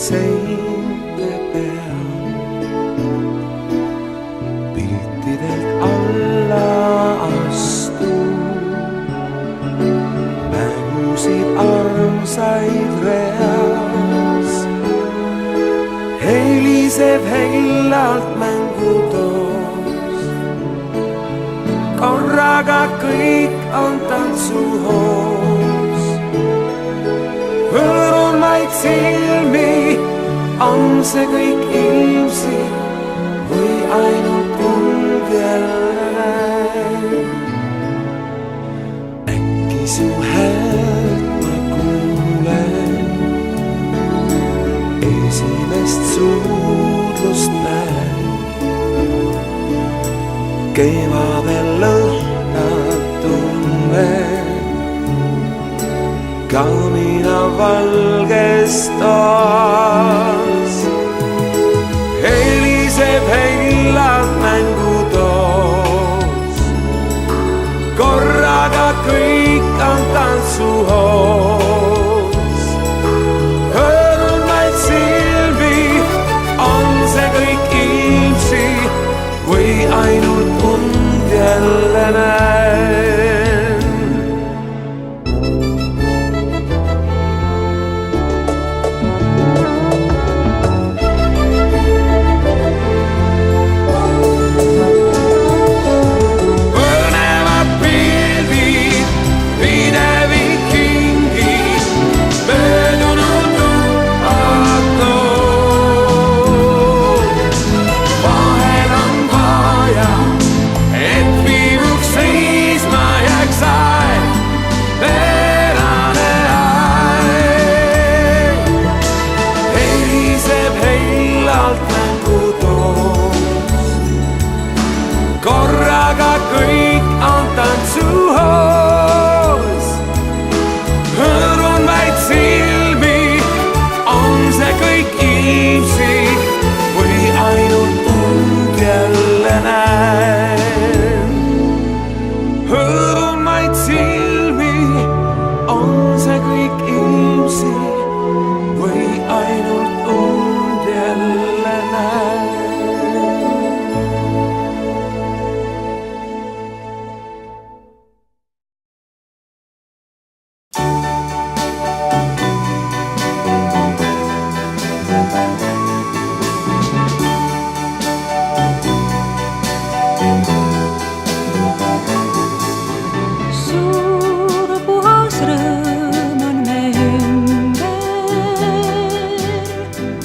seinte peal. Piltidelt alla astuun, mängusid armsaid reas. Heliseb hellalt mängutoos, korraga kõik on tantsuhoos. Hõõrun vaid silmi, on see kõik ilmsi või ainult und jälle näen. Äkki su häält ma kuulen, esimest suudlust näen. Kevadel lõhnad tunnen, kaunina valges toas. Heliseb hellalt mängutoos, korraga kõik on tantsuhoos. Hõõrun vaid silmi, on see kõik ilmsi või ainult und jälle näen. Korraga kõik on tantsuhoos. Hõõrun vaid silmi, on see kõik ilmsi või ainult und jälle näen. Hõõrun vaid silmi, on see kõik ilmsi või ainult und jälle näen.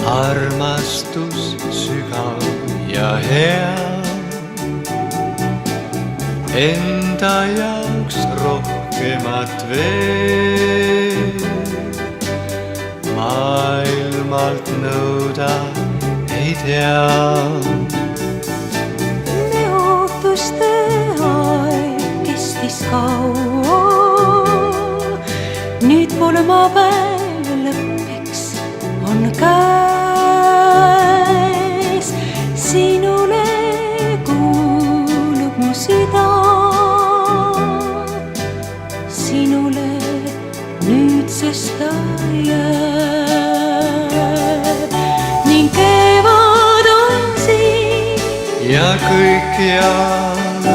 Armastus sügav ja hea, enda jaoks rohkemat veel. Maailmalt nõuda ei tea. Me ootuste aeg kestis kaua, nüüd pulmapäev lõppeks on käes. Sinule kuulub mu süda, sinule nüüdsest ta jääb. Ning kevad on siin ja kõik jääb.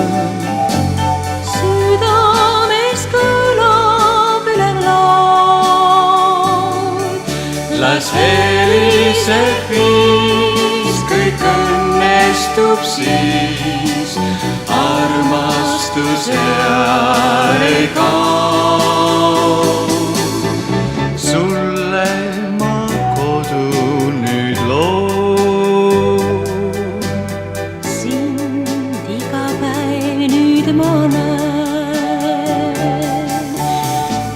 Südames kõlab ülev laul. Las heliseb viis, kõik õnnestub siis. Armastus ei kao. Sulle ma kodu nüüd loon. Sind iga päev nüüd ma näen.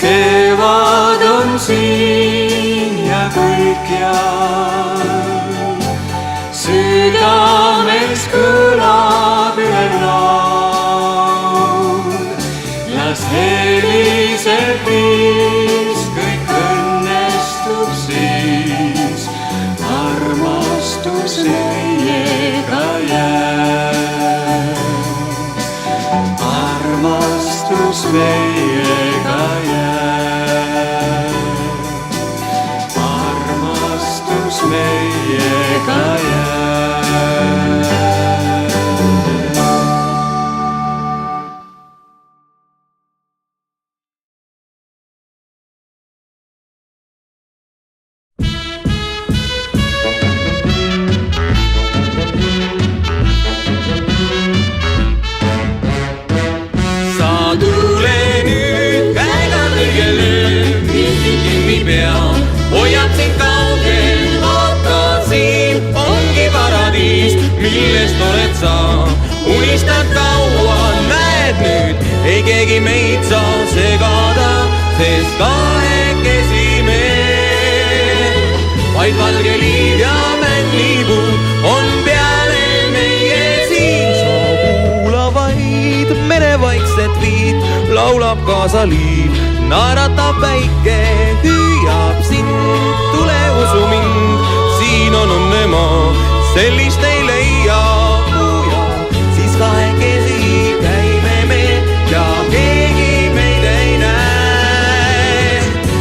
Kevad on siin ja kõik jääb. Südames kõlab ülev laul. Las heliseb viis, kõik õnnestub siis. Armastus meiega jääb. Armastus meiega jääb. Armastus ei keegi meid saa segada, sest kahekesi me. Vaid valge liiv ja männipuud on peale meie siin. Sa kuula vaid merevaikset viit, laulab kaasa liiv, naeratab päike, hüüab sind, tule usu mind, siin on õnnemaa, sellist ei leia. Siis kahekesi käime me ja keegi meid ei näe.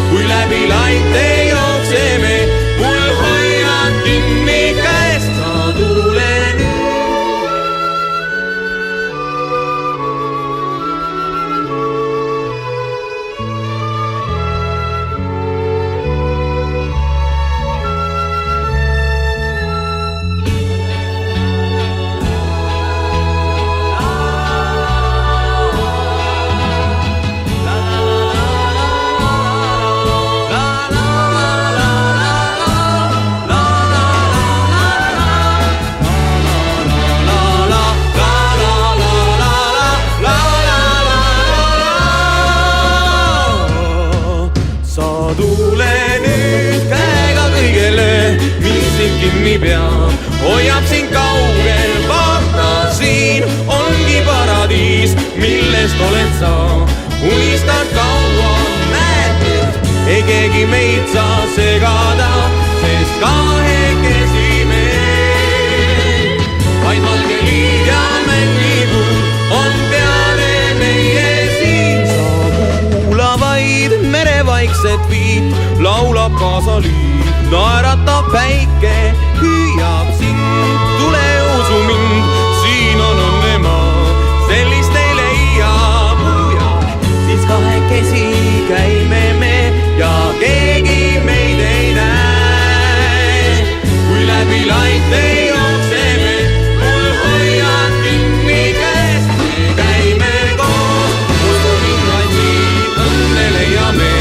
Kui läbi laite jookseme, mul hoiad kinni käest, sa tule nüüd. Hoiab siin kaugel, vaata siin ongi paradiis, millest oled sa unistad kaua, näed nüüd, ei keegi meid saa segada, sest kahekesi me. Vaid valge liiv ja männipuud on peale meie siin. Sa kuula vaid merevaikset viit, laulab kaasa liiv, naeratab päike, hüüab sind, tule usu mind, siin on õnnemaa, sellist ei leia. Siis kahekesi käime me ja keegi meid ei näe. Kui läbi laite jookseme, mul hoiad kinni käest, me käime koos, usu mind vaid siin, õnne leiame,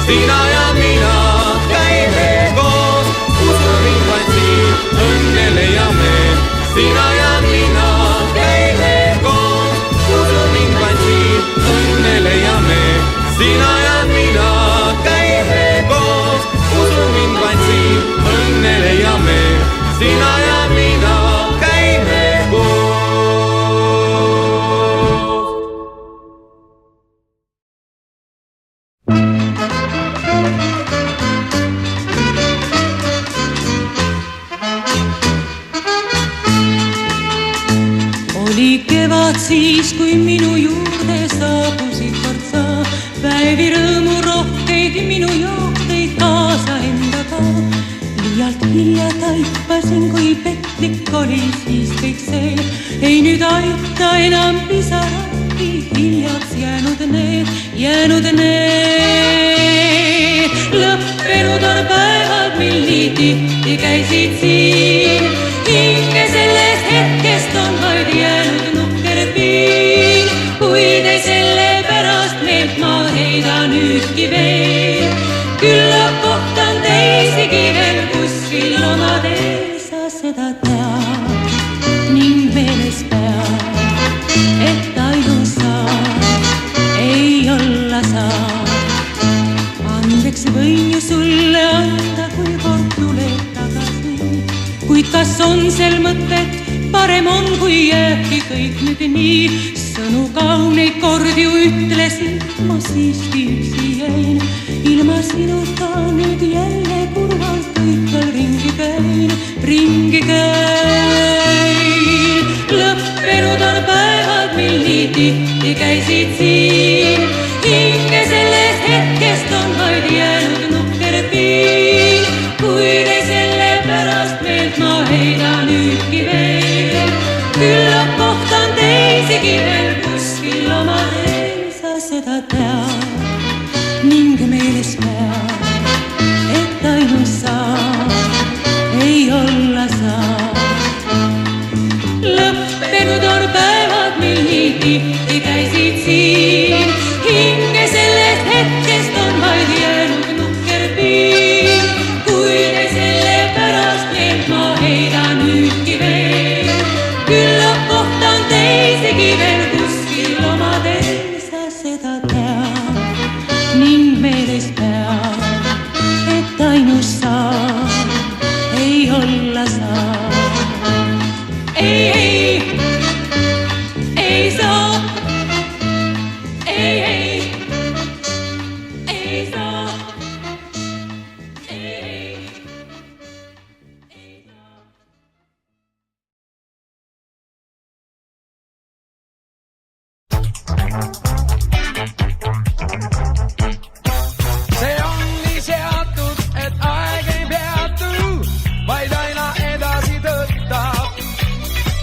sina ja mina käime koos, usu mind vaid siin, õnne leiame, sina ja mina käime koos, usu mind vaid siin, õnne leiame, sina ja mina käime koos, usu mind vaid siin, õnne leiame, sina ja mina käime koos. Oli kevad siis, kui minu juurde saabusid kord sa, päevi rõõmu rohkeid minu joohteid kaasa endaga. Liialt hilja taipasin, kui petlik oli siis kõik see, ei nüüd aita enam pisarati, hiljaks jäänud need. Lõppenud on päevad, mil nii tihti käisid siin, hinge sellest hetkest on vaid jäänud nukker piin, kuid ei selle pärast meelt ma heidan nüüdki veel. Küllap kohtan teisigi veel kuskil omadel, sa seda tead ning meeles pead, et ainult sa ei olla saa. Andeks võin ju sulle anda, kui kord tuleb tagasi, kuid kas on sel mõtet, parem on, kui jääbki kõik nüüd nii. Sõnu kauneid kord ju ütlesin, ma siiski üksi jäin, ilma sinuta nüüd jälle kurvalt kõikjal ringi käin. Lõppenud on päevad, mil nii tihti käisid siin, hinge sellest hetkest on vaid jäänud nukker piin, kuid ei selle pärast meelt ma heidan nüüdki veel. Küllap kohtan teisigi veel kuskil omadel, sa seda tead ning meeles pead, et ainult sa ei olla saa. Lõppenud on päevad, mil nii tihti käisid siin, hinge sellest hetkest on vaid jäänud nukker piin, kuid ei selle pärast meelt ma heidan nüüdki veel. Küllap kohtan teisigi veel kuskil omadel, sa ei saa. See on nii seatud, et aeg ei peatu, vaid aina edasi tõttab.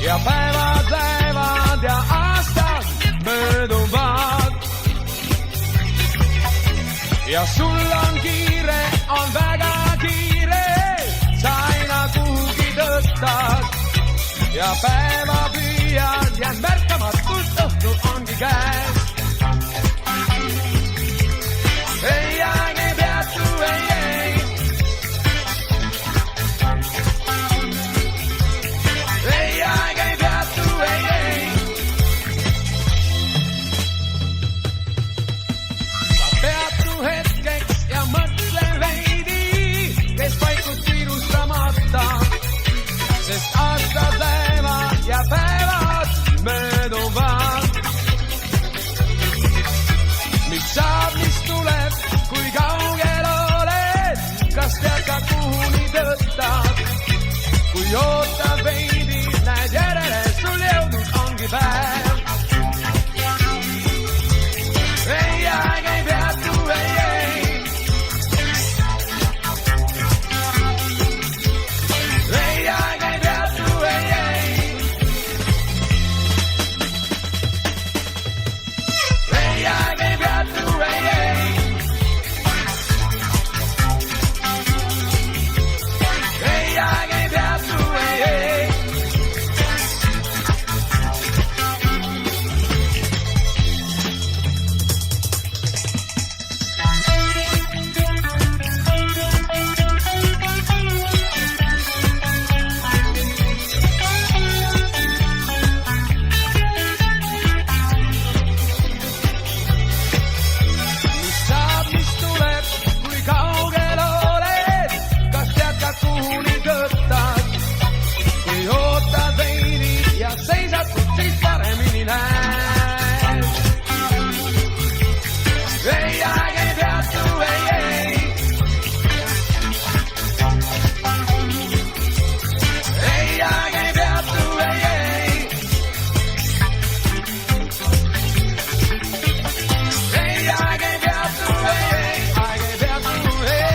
Ja päevad lähevad ja aastad mööduvad. Ja sul on kiire, on väga kiire, sa aina kuhugi tõstad. Ja päeva püüad ja märkamatult õhtu ongi käes. Ei aeg ei peatu, ei. Ei aeg ei peatu, ei. Sa peatu hetkeks ja mõtle veidi, kes vaikus kiirustamata, sest aastad lähevad ja päevad mööduvad. Mis saab, mis tuleb, kui kaugel oled, kas tead ka kuhuni tõttad? Kui ootad veidi, näed järele, sul jõudnud ongi päev. Ei aeg ei peatu, ei. Ei aeg ei peatu, ei. Ei aeg ei peatu, ei. Ei aeg ei peatu, ei. Mis saab, mis tuleb, kui kaugel oled, kas tead ka kuhuni tõttad? Kui ootad veidi ja seisad, siis paremini näed. Ei aeg ei peatu, ei. Ei aeg ei peatu, ei. Ei aeg ei peatu, ei. Aeg ei peatu, ei.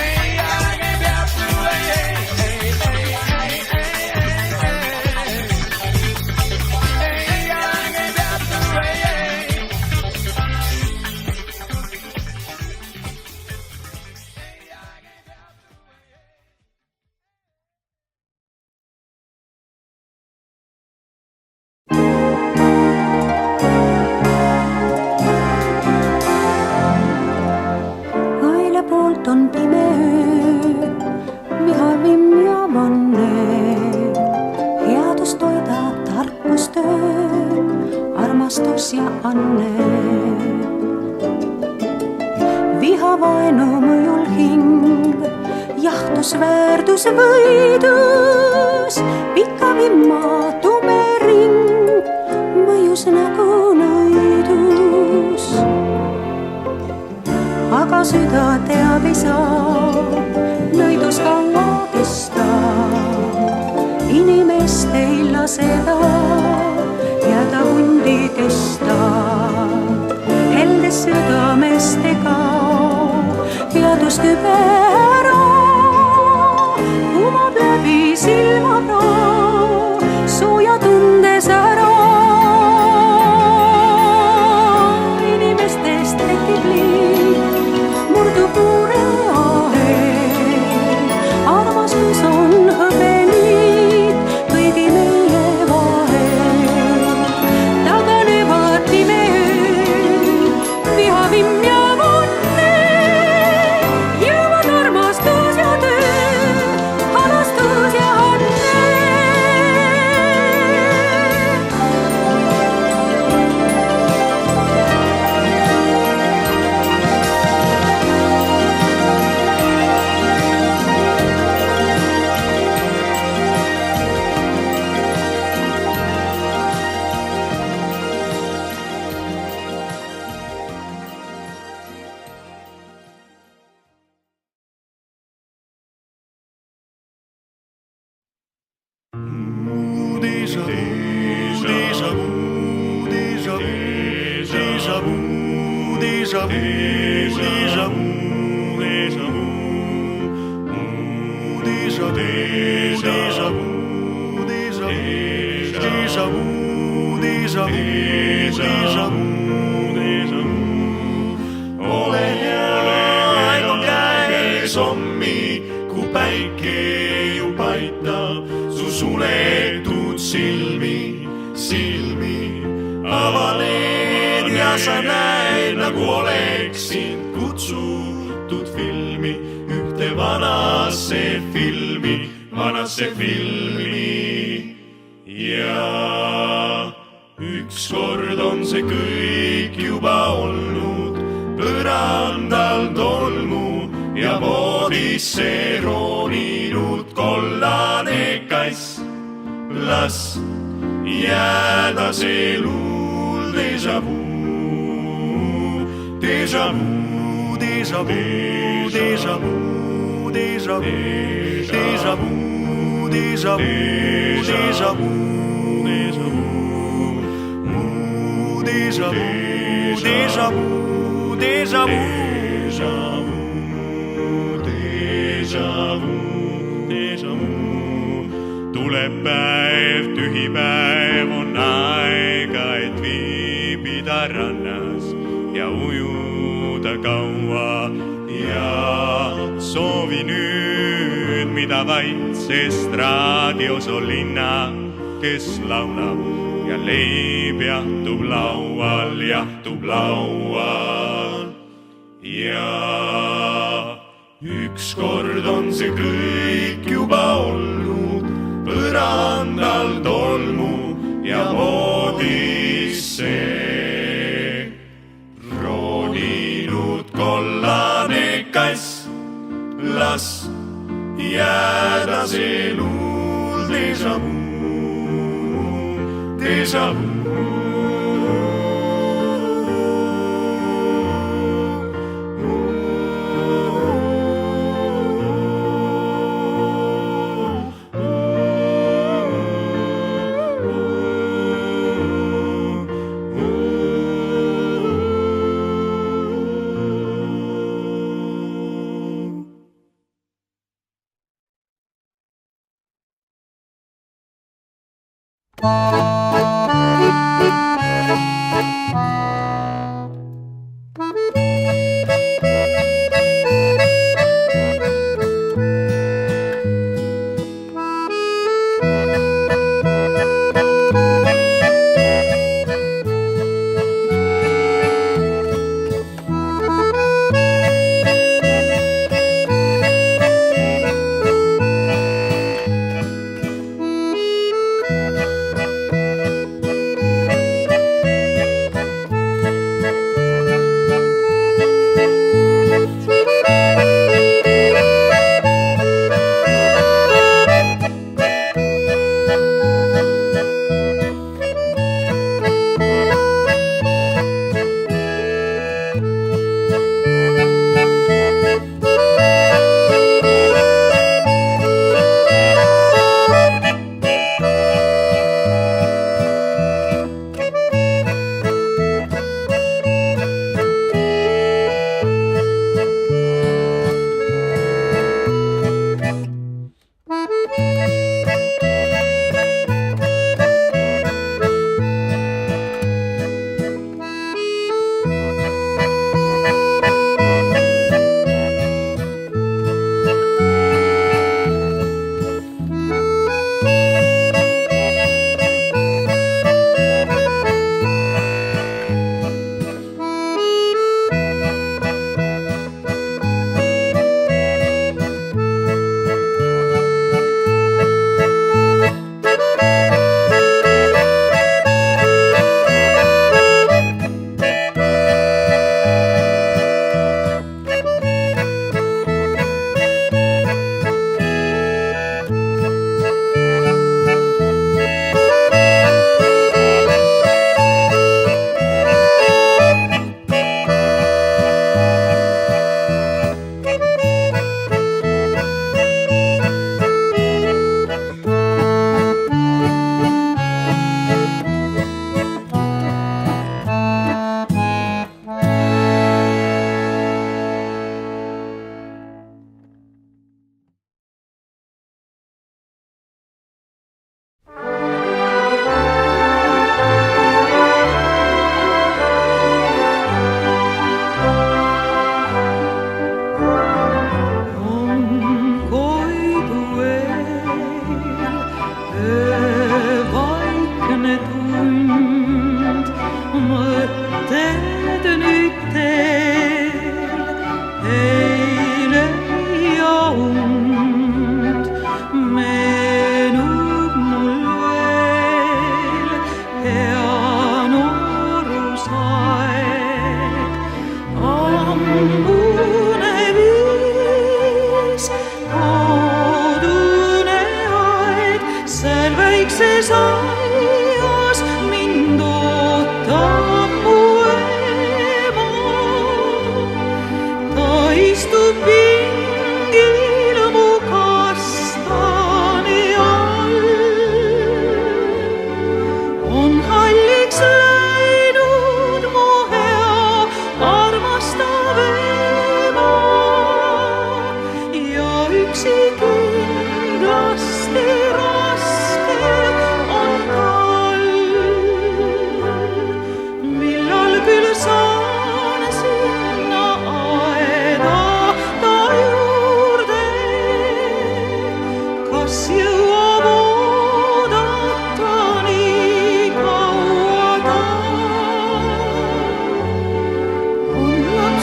Ei aeg ei peatu, ei. Ei aeg ei peatu, ei. Aile poolt on pime öö, vihavimm ja vanne. Headus toidab tarkustöö, armastus ja anne. Viha vaenu mõjul hing, jahtus väärtus võidus. Pika vimma tume ring, mõjus nagu nõidus. Aga süda teab ei saa, nõidus kaua kesta. Inimest ei laseda, jääda hundi kesta. Heldes südamest ei kao, headus kübe ära. Umab läbi silmapraa, sooja tundes ära. Inimestest tekib liit, murdub muure ahel. Armastus on hõbeniit kõigi meie vahel. Taganevad pime öö, vihavimm ja vanne, jõuavad Ole hea, aego käes hommi, ku päike ju paitab su suletud silmi, ava need ja sa näed, nagu oleks sind kutsutud filmi, ühte vanasse filmi. Ja ükskord on see kõik juba olnud, põrandal tolmu ja voodisse rooninud kollane kass. Las jääda see luul déjà vu, déjà vu, déjà vu, déjà vu, déjà vu, déjà vu, déjà vu, déjà vu, déjà vu, déjà vu, déjà vu, déjà vu, déjà vu. Tuleb päev, tühi päev, on aega, et viibida rannas ja ujuda kaua ja soovi nüüd, mida vaid, sest raadios on linna, kes laulab ja leib jahtub laual ja ükskord on see kõik juba olnud, põrandal tolmu ja voodisse rooninud kollane kass. Las jääda see luul déjà vu, déjà vu.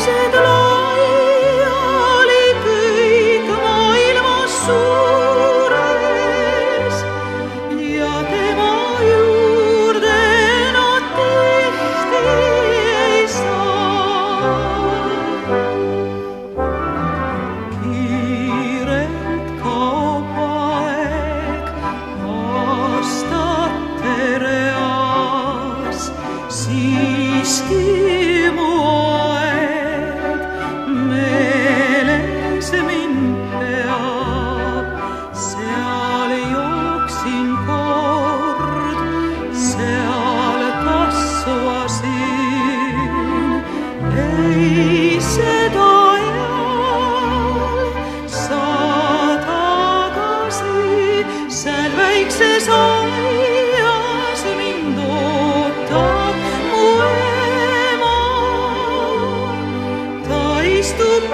lapsed laiali kõik maailmas suures ja tema juurde nad tihti ei saa. Kiirelt kaob aeg aastate reas, siiski mu aeg meeles mind peab. Seal jooksin kord, seal kasvasin, ei seda ajal saa tagasi. Seal väikses aias mind ootab mu ema, ta istub